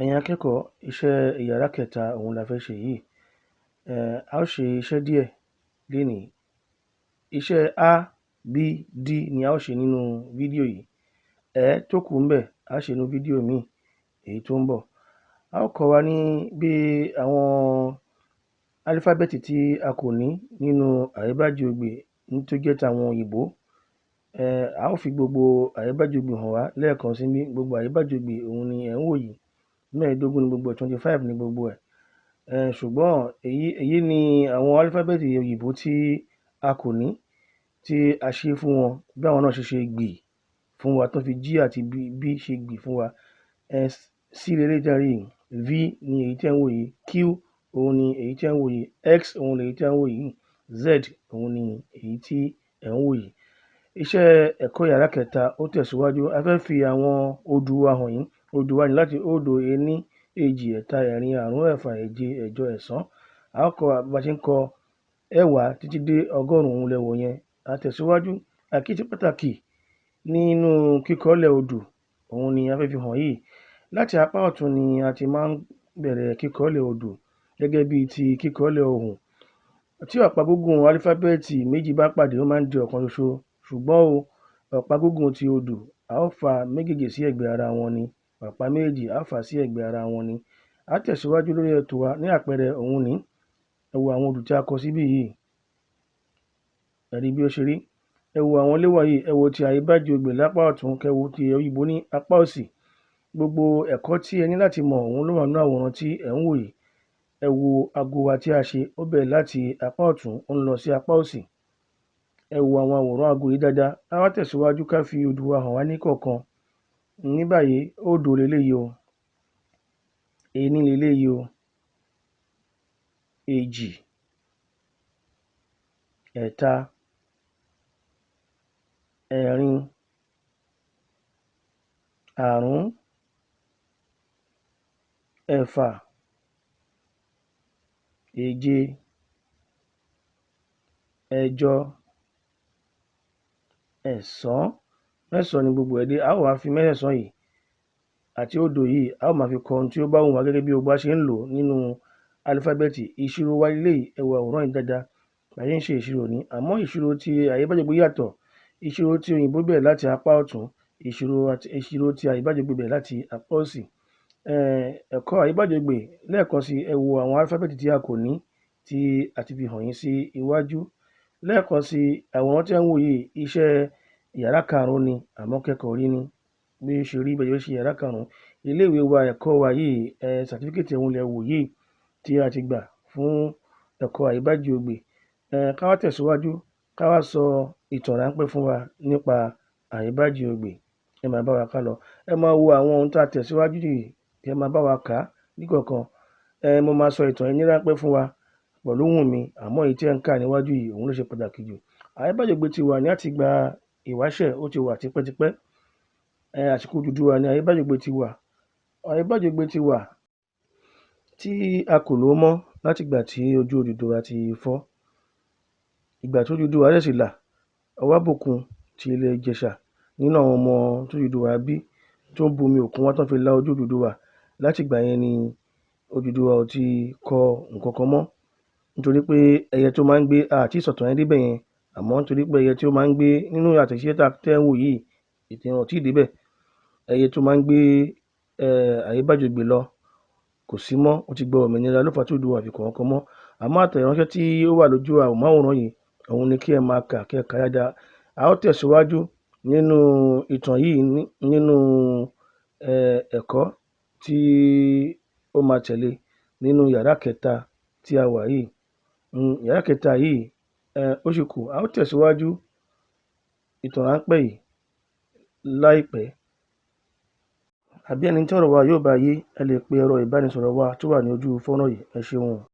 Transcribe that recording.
Ẹ̀yin akẹ́kọ̀ọ́, iṣẹ́ ìyára kẹta òun la fẹ́ ṣe yìí. A ó ṣe iṣẹ́ díẹ̀ lénìí. Iṣẹ́ A, B, D ni a ó ṣe nínú fídíò yìí. Tó kù ń bẹ̀, a ṣe nínú fídíò míì èyí tó ń bọ̀. A ó kọ́ wa ní bí àwọn álífábẹ́ẹ̀tì tí a kò ní nínú àyébájọgbè tó jẹ́ tàwọn òyìnbó. A ó fi gbogbo àyébájọgbè hàn wá lẹ́ẹ̀kan sí bí gbogbo àyébájọgbè òun ni ẹ̀ ń wò yìí. 15 ní gbogbo ẹ̀, 25 ní gbogbo ẹ̀. Ṣùgbọ́n èyí ni àwọn álífábẹ́ẹ̀tì òyìnbó tí a kò ní, tí a ṣe fún wọn bí àwọn náà ṣe gbì fún wa tó fi G àti B ṣe gbì fún wa. C lélẹ́yìí tẹ́ ń rí yìí, V ni èyí tẹ́ ń wò yìí, Q òun ni èyí tẹ́ ń wò yìí, X òun ni èyí tẹ́ ń wò yìí, Z òun ni èyí tí ẹ̀ ń wò yìí. Iṣẹ́ ẹ̀kọ́ yàrá kẹta ó tẹ̀síwájú. A fẹ́ fi àwọn Oodua hàn yín. Oodua ní láti 0, 1, 2, 3, 4, 5, 6, 7, 8, 9, 10. A ó kọ́ bá ṣe ń kọ 10 títí dé 100 lẹ́wọ̀ yẹn. A tẹ̀síwájú. Àkíyèsí pàtàkì nínú kíkọ́lẹ̀ odù òun ni a fẹ́ fi hàn yìí. Láti apá ọ̀tún ni a ti máa ń bẹ̀rẹ̀ kíkọ́lẹ̀ odù gẹ́gẹ́ bí ti kíkọ́lẹ̀ ohùn. Tí ọ̀pá gígùn álífábẹ́ẹ̀tì méjì bá pàdé, ó máa ń di ọ̀kan ṣoṣo. Ṣùgbọ́n ọ̀pá gígùn ti odù a ó fa méjèèjì sí ẹ̀gbẹ́ ara wọn ni. Ọ̀pá méjì a ó fà sí ẹ̀gbẹ́ ara wọn ni. A tẹ̀síwájú lórí ètò wa ní àpẹẹrẹ òun ní. Ẹ wo àwọn odù tí a kọ síbí yìí. Ẹ rí bí ó ṣe rí. Ẹ wo àwọn léwà yìí. Ẹ wo ti àyébájọgbè lápá ọ̀tún, kẹ́ wo ti òyìnbó ní apá òsì. Gbogbo ẹ̀kọ́ tí ẹ ní láti mọ̀ òun ló wà nínú àwòrán tí ẹ̀ ń wò yìí. Ẹ wo ago wa tí a ṣe, ó bẹ̀rẹ̀ láti apá ọ̀tún ó ń lọ sí apá òsì. Ẹ wo àwọn àwòrán ago yìí dáadáa. A wá tẹ̀síwájú ká fi odù wa hàn wá ní kọ̀ọ̀kan. Ní báyìí, òdo leléyìí o, ení leléyìí o, èjì, ẹ̀ta, ẹ̀rin, àrún, ẹ̀fà, èje, ẹ̀jọ, ẹ̀sán. Mẹ́sàn-án ni gbogbo ẹ̀ dé. A ó wá fi mẹ́sàn-án yìí àti òdo yìí, a ó máa fi kọ ohun tí ó bá wù wá gẹ́gẹ́ bí o bá ṣe ń lò nínú álífábẹ́ẹ̀tì. Ìṣirò wa leléyìí. Ẹ wo àwòrán yìí dáadáa. Bá ṣe ń ṣe ìṣirò ní. Àmọ́ ìṣirò ti àyébájọgbè yàtọ̀. Ìṣirò ti òyìnbó bẹ̀rẹ̀ láti apá ọ̀tún. Ìṣirò ti àyébájọgbè bẹ̀rẹ̀ láti apá òsì. Ẹ̀kọ́ àyébájọgbè lẹ́ẹ̀kan sí. Ẹ wo àwọn álífábẹ́ẹ̀tì tí a kò ní tí a ti fi hàn yín sí iwájú. Lẹ́ẹ̀kan sí, àwòrán tí ẹ̀ ń wò yìí, iṣẹ́ yàrá karùn-ún ni, àmọ́ kẹ́kọ̀ọ́ rí ni bí ó ṣe rí bẹ́ẹ̀ ṣe yàrá karùn-ún. Ilé ìwé wa, ẹ̀kọ́ wa yìí, sàtífíkẹ́tì òun lẹ wò yìí tí a ti gbà fún ẹ̀kọ́ àyébájọgbè. Ká wá tẹ̀síwájú, ká wá sọ ìtàn ráńpẹ́ fún wa nípa àyébájọgbè. Ẹ máa bá wa ká lọ. Ẹ máa wo àwọn ohun tí a tẹ̀síwájú yìí, ẹ máa bá wa kà á níkọ̀ọ̀kan. Mo máa sọ ìtàn yìí ní ráńpẹ́ fún wa pẹ̀lú ohùn mi, àmọ́ èyí tí ẹ̀ ń kà níwájú yìí òun ló ṣe pàtàkì jù. Àyébájọgbè ti wà ní àtìgbà ìwáṣẹ̀, ó ti wà tipẹ́tipẹ́. Àsìkò Oduduwa ni àyébájọgbè ti wà. Àyébájọgbè ti wà tí a kò lò mọ́ látìgbà tí ojú Oduduwa ti fọ́. Ìgbà tí Oduduwa rẹ̀ sì là, Ọwábùkún ti ilẹ̀ Ìjẹ̀ṣà nínú àwọn ọmọ tí Oduduwa bí tó ń bomi òkun wá tán fi la ojú Oduduwa. Látìgbà yẹn ni Oduduwa ò ti kọ nǹkan kan mọ́. Nítorí pé ẹyẹ tó máa ń gbé àti ìsọ̀tàn yẹn débẹ̀ yẹn, àmọ́ nítorí pé ẹyẹ tí ó máa ń gbé nínú àtẹ̀jíṣẹ́ tẹ́ ń wò yìí, ìtàn ò tí ì débẹ̀. Ẹyẹ tó máa ń gbé àyébájọgbè lọ kò sí mọ́, ó ti gba òmìnira ló fà tí Oduduwa fi kọ nǹkan mọ́. Àmọ́ àtẹ̀ránṣẹ́ tí ó wà lójú àwòrán yìí, òun ni kí ẹ máa kà kí ẹ kà dáadáa. A ó tẹ̀síwájú nínú ìtàn yìí nínú ẹ̀kọ́ tí ó máa tẹ̀lé nínú yàrá kẹta tí a wà yìí. Yàrá kẹta yìí ó ṣì kù. A ó tẹ̀síwájú ìtàn ráńpẹ́ yìí láìpẹ́. Àbí ẹni tí ọ̀rọ̀ wa yóò bá yé, ẹ lè pe ẹ̀rọ ìbánisọ̀rọ̀ wa tó wà ní ojú fọ́nrán yìí. Ẹ ṣeun.